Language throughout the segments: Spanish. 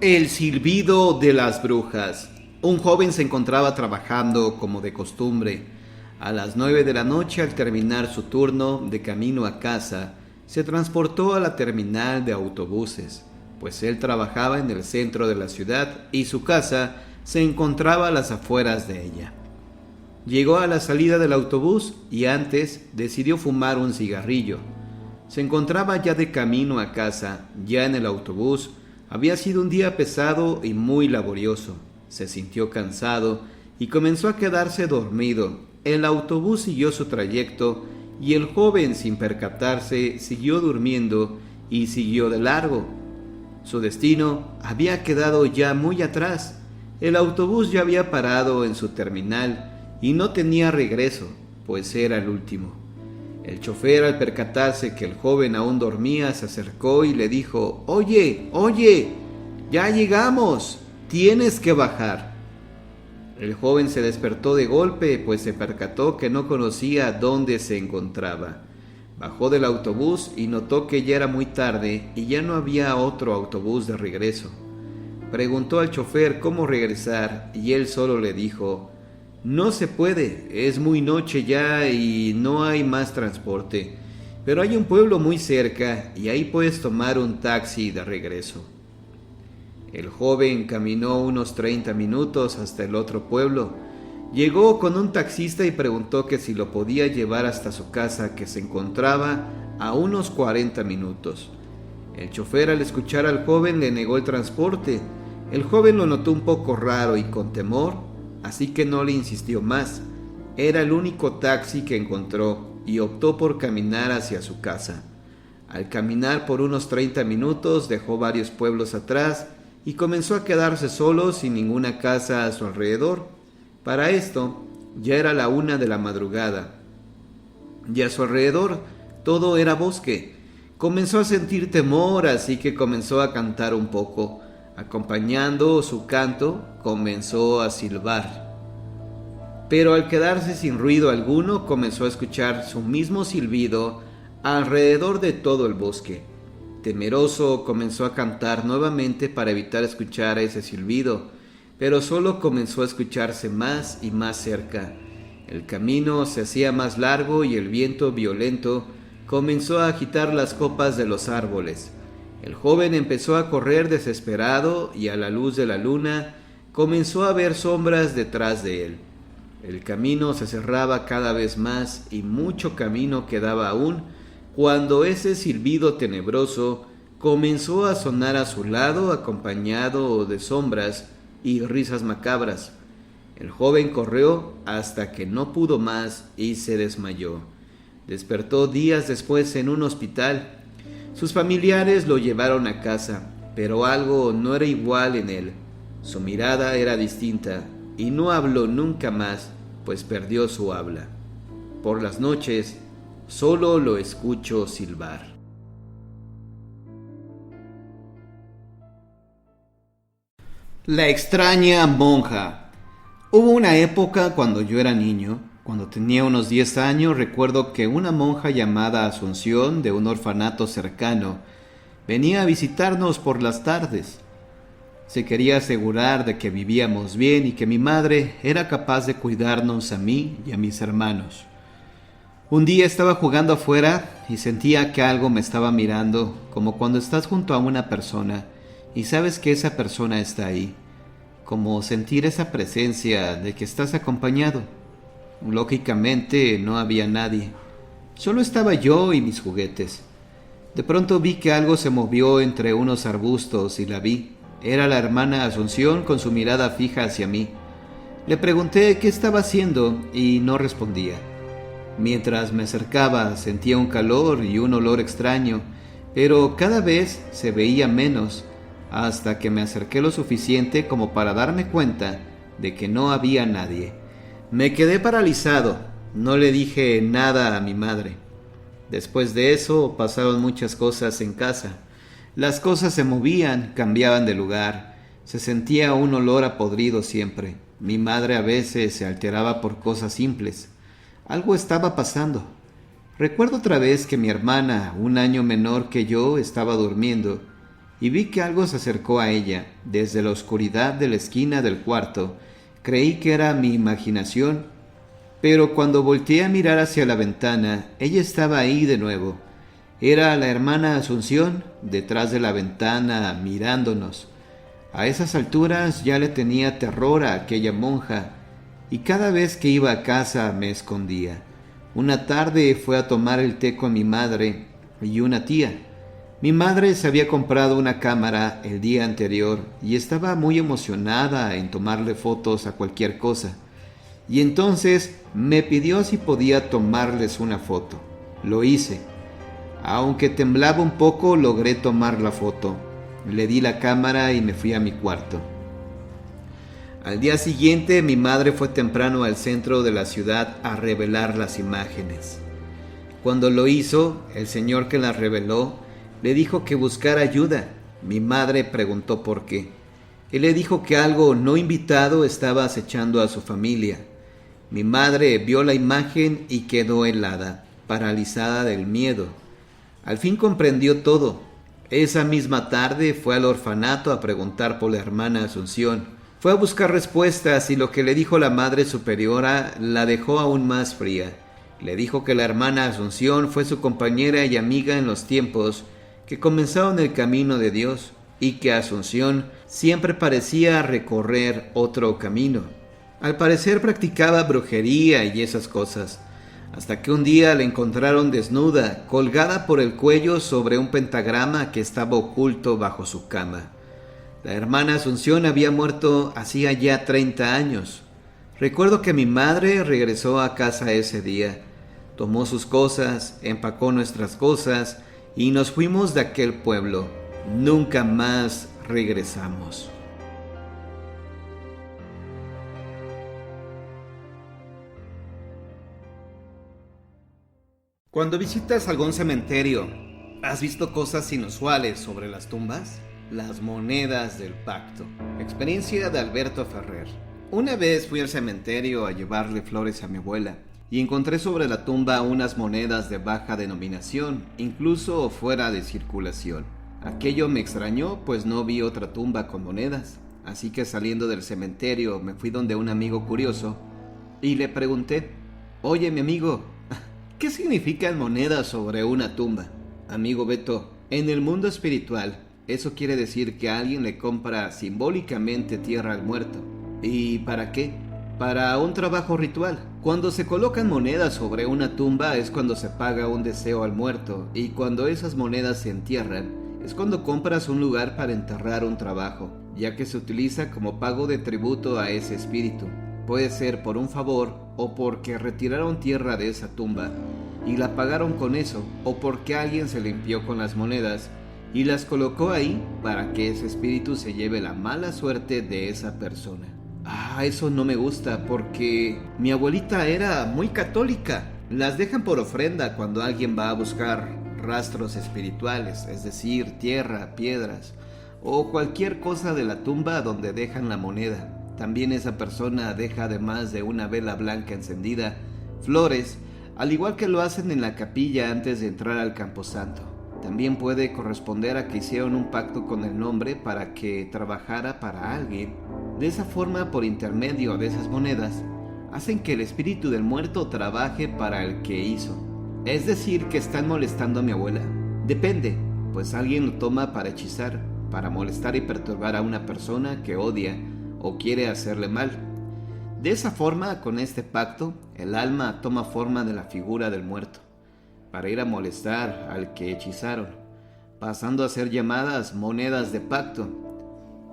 El silbido de las brujas. Un joven se encontraba trabajando como de costumbre. A las 9 de la noche, al terminar su turno de camino a casa, se transportó a la terminal de autobuses, pues él trabajaba en el centro de la ciudad y su casa se encontraba a las afueras de ella. Llegó a la salida del autobús y antes decidió fumar un cigarrillo. Se encontraba ya de camino a casa, ya en el autobús. Había sido un día pesado y muy laborioso. Se sintió cansado y comenzó a quedarse dormido. El autobús siguió su trayecto y el joven, sin percatarse, siguió durmiendo y siguió de largo. Su destino había quedado ya muy atrás. El autobús ya había parado en su terminal y no tenía regreso, pues era el último. El chofer, al percatarse que el joven aún dormía, se acercó y le dijo: Oye, ya llegamos, tienes que bajar. El joven se despertó de golpe, pues se percató que no conocía dónde se encontraba. Bajó del autobús y notó que ya era muy tarde y ya no había otro autobús de regreso. Preguntó al chofer cómo regresar y él solo le dijo: No se puede, es muy noche ya y no hay más transporte, pero hay un pueblo muy cerca y ahí puedes tomar un taxi de regreso. El joven caminó unos 30 minutos hasta el otro pueblo. Llegó con un taxista y preguntó que si lo podía llevar hasta su casa, que se encontraba a unos 40 minutos. El chofer, al escuchar al joven, le negó el transporte. El joven lo notó un poco raro y con temor, así que no le insistió más. Era el único taxi que encontró y optó por caminar hacia su casa. Al caminar por unos 30 minutos dejó varios pueblos atrás y comenzó a quedarse solo sin ninguna casa a su alrededor. Para esto ya era la 1 de la madrugada y a su alrededor todo era bosque. Comenzó a sentir temor, así que comenzó a cantar un poco. Acompañando su canto, comenzó a silbar. Pero al quedarse sin ruido alguno, comenzó a escuchar su mismo silbido alrededor de todo el bosque. Temeroso, comenzó a cantar nuevamente para evitar escuchar ese silbido, pero solo comenzó a escucharse más y más cerca. El camino se hacía más largo y el viento violento comenzó a agitar las copas de los árboles. El joven empezó a correr desesperado y a la luz de la luna comenzó a ver sombras detrás de él. El camino se cerraba cada vez más y mucho camino quedaba aún cuando ese silbido tenebroso comenzó a sonar a su lado, acompañado de sombras y risas macabras. El joven corrió hasta que no pudo más y se desmayó. Despertó días después en un hospital. Sus familiares lo llevaron a casa, pero algo no era igual en él. Su mirada era distinta y no habló nunca más, pues perdió su habla. Por las noches, solo lo escucho silbar. La extraña monja. Hubo una época cuando yo era niño, cuando tenía unos 10 años, recuerdo que una monja llamada Asunción, de un orfanato cercano, venía a visitarnos por las tardes. Se quería asegurar de que vivíamos bien y que mi madre era capaz de cuidarnos a mí y a mis hermanos. Un día estaba jugando afuera y sentía que algo me estaba mirando, como cuando estás junto a una persona y sabes que esa persona está ahí, como sentir esa presencia de que estás acompañado. Lógicamente no había nadie, solo estaba yo y mis juguetes. De pronto vi que algo se movió entre unos arbustos y la vi. Era la hermana Asunción con su mirada fija hacia mí. Le pregunté qué estaba haciendo y no respondía. Mientras me acercaba sentía un calor y un olor extraño, pero cada vez se veía menos, hasta que me acerqué lo suficiente como para darme cuenta de que no había nadie. Me quedé paralizado, no le dije nada a mi madre. Después de eso pasaron muchas cosas en casa. Las cosas se movían, cambiaban de lugar, se sentía un olor a podrido siempre. Mi madre a veces se alteraba por cosas simples. Algo estaba pasando. Recuerdo otra vez que mi hermana, un año menor que yo, estaba durmiendo y vi que algo se acercó a ella. Desde la oscuridad de la esquina del cuarto, creí que era mi imaginación, pero cuando volteé a mirar hacia la ventana, ella estaba ahí de nuevo. Era la hermana Asunción, detrás de la ventana, mirándonos. A esas alturas ya le tenía terror a aquella monja, y cada vez que iba a casa me escondía. Una tarde fue a tomar el té con mi madre y una tía. Mi madre se había comprado una cámara el día anterior y estaba muy emocionada en tomarle fotos a cualquier cosa. Y entonces me pidió si podía tomarles una foto. Lo hice. Aunque temblaba un poco, logré tomar la foto. Le di la cámara y me fui a mi cuarto. Al día siguiente, mi madre fue temprano al centro de la ciudad a revelar las imágenes. Cuando lo hizo, el señor que las reveló le dijo que buscara ayuda. Mi madre preguntó por qué. Él le dijo que algo no invitado estaba acechando a su familia. Mi madre vio la imagen y quedó helada, paralizada del miedo. Al fin comprendió todo. Esa misma tarde fue al orfanato a preguntar por la hermana Asunción. Fue a buscar respuestas y lo que le dijo la Madre Superiora la dejó aún más fría. Le dijo que la hermana Asunción fue su compañera y amiga en los tiempos que comenzaron el camino de Dios y que Asunción siempre parecía recorrer otro camino. Al parecer practicaba brujería y esas cosas, hasta que un día la encontraron desnuda, colgada por el cuello sobre un pentagrama que estaba oculto bajo su cama. La hermana Asunción había muerto hacía ya 30 años. Recuerdo que mi madre regresó a casa ese día, tomó sus cosas, empacó nuestras cosas y nos fuimos de aquel pueblo. Nunca más regresamos. Cuando visitas algún cementerio, ¿has visto cosas inusuales sobre las tumbas? Las monedas del pacto. Experiencia de Alberto Ferrer. Una vez fui al cementerio a llevarle flores a mi abuela y encontré sobre la tumba unas monedas de baja denominación, incluso fuera de circulación. Aquello me extrañó, pues no vi otra tumba con monedas. Así que saliendo del cementerio me fui donde un amigo curioso y le pregunté: «Oye, mi amigo, ¿qué significan monedas sobre una tumba?» «Amigo Beto, en el mundo espiritual, eso quiere decir que alguien le compra simbólicamente tierra al muerto. ¿Y para qué? Para un trabajo ritual. Cuando se colocan monedas sobre una tumba es cuando se paga un deseo al muerto, y cuando esas monedas se entierran es cuando compras un lugar para enterrar un trabajo, ya que se utiliza como pago de tributo a ese espíritu. Puede ser por un favor o porque retiraron tierra de esa tumba y la pagaron con eso, o porque alguien se limpió con las monedas y las colocó ahí para que ese espíritu se lleve la mala suerte de esa persona. Eso no me gusta porque mi abuelita era muy católica. Las dejan por ofrenda cuando alguien va a buscar rastros espirituales, es decir, tierra, piedras o cualquier cosa de la tumba donde dejan la moneda. También esa persona deja, además de una vela blanca encendida, flores, al igual que lo hacen en la capilla antes de entrar al camposanto. También puede corresponder a que hicieron un pacto con el nombre para que trabajara para alguien. De esa forma, por intermedio de esas monedas, hacen que el espíritu del muerto trabaje para el que hizo. ¿Es decir que están molestando a mi abuela? Depende, pues alguien lo toma para hechizar, para molestar y perturbar a una persona que odia o quiere hacerle mal. De esa forma, con este pacto, el alma toma forma de la figura del muerto, para ir a molestar al que hechizaron, pasando a ser llamadas monedas de pacto.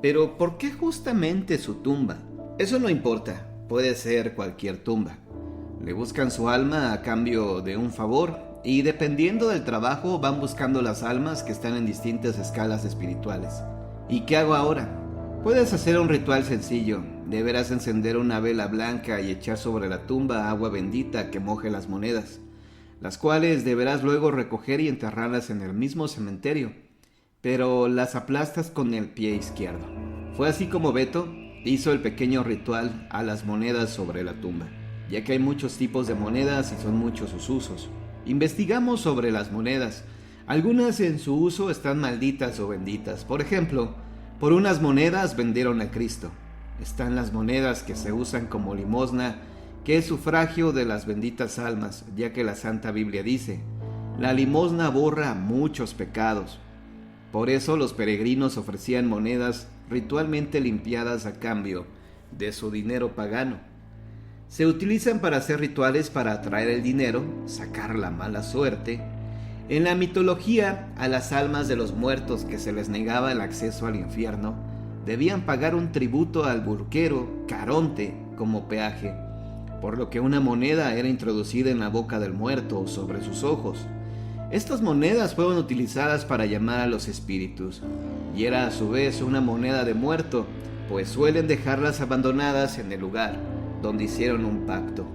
Pero ¿por qué justamente su tumba? Eso no importa, puede ser cualquier tumba. Le buscan su alma a cambio de un favor, y dependiendo del trabajo van buscando las almas que están en distintas escalas espirituales. ¿Y qué hago ahora? Puedes hacer un ritual sencillo. Deberás encender una vela blanca y echar sobre la tumba agua bendita que moje las monedas, las cuales deberás luego recoger y enterrarlas en el mismo cementerio, pero las aplastas con el pie izquierdo. Fue así como Beto hizo el pequeño ritual a las monedas sobre la tumba, ya que hay muchos tipos de monedas y son muchos sus usos. Investigamos sobre las monedas. Algunas en su uso están malditas o benditas. Por ejemplo, por unas monedas vendieron a Cristo. Están las monedas que se usan como limosna, que es sufragio de las benditas almas, ya que la Santa Biblia dice: la limosna borra muchos pecados. Por eso los peregrinos ofrecían monedas ritualmente limpiadas a cambio de su dinero pagano. Se utilizan para hacer rituales para atraer el dinero, sacar la mala suerte. En la mitología, a las almas de los muertos que se les negaba el acceso al infierno, debían pagar un tributo al burquero, Caronte, como peaje, por lo que una moneda era introducida en la boca del muerto o sobre sus ojos. Estas monedas fueron utilizadas para llamar a los espíritus, y era a su vez una moneda de muerto, pues suelen dejarlas abandonadas en el lugar donde hicieron un pacto,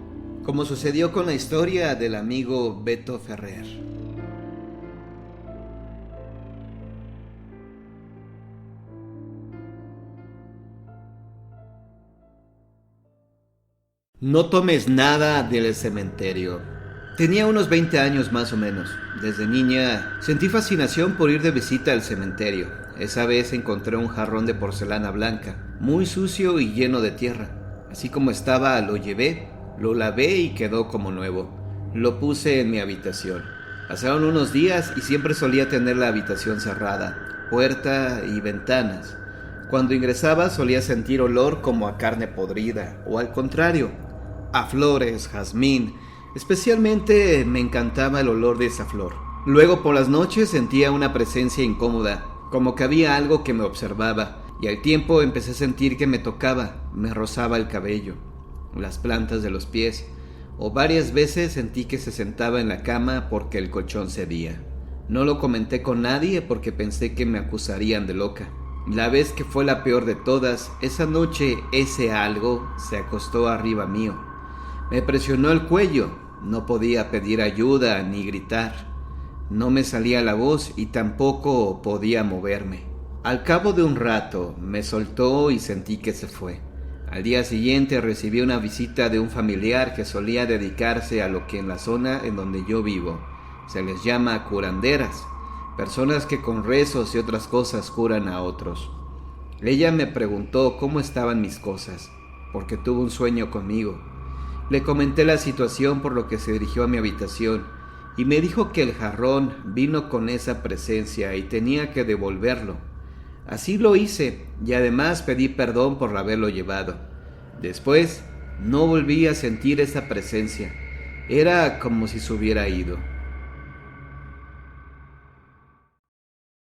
como sucedió con la historia del amigo Beto Ferrer. No tomes nada del cementerio. Tenía unos 20 años más o menos. Desde niña sentí fascinación por ir de visita al cementerio. Esa vez encontré un jarrón de porcelana blanca, muy sucio y lleno de tierra. Así como estaba, lo llevé, lo lavé y quedó como nuevo. Lo puse en mi habitación. Pasaron unos días y siempre solía tener la habitación cerrada, puerta y ventanas. Cuando ingresaba solía sentir olor como a carne podrida, o al contrario, a flores, jazmín. Especialmente me encantaba el olor de esa flor. Luego por las noches sentía una presencia incómoda, como que había algo que me observaba, y al tiempo empecé a sentir que me tocaba, me rozaba el cabello, las plantas de los pies, o varias veces sentí que se sentaba en la cama porque el colchón cedía. No lo comenté con nadie porque pensé que me acusarían de loca. La vez que fue la peor de todas, esa noche ese algo se acostó arriba mío. Me presionó el cuello, no podía pedir ayuda ni gritar. No me salía la voz y tampoco podía moverme. Al cabo de un rato me soltó y sentí que se fue. Al día siguiente recibí una visita de un familiar que solía dedicarse a lo que en la zona en donde yo vivo se les llama curanderas, personas que con rezos y otras cosas curan a otros. Ella me preguntó cómo estaban mis cosas, porque tuvo un sueño conmigo. Le comenté la situación, por lo que se dirigió a mi habitación y me dijo que el jarrón vino con esa presencia y tenía que devolverlo. Así lo hice y además pedí perdón por haberlo llevado. Después no volví a sentir esa presencia. Era como si se hubiera ido.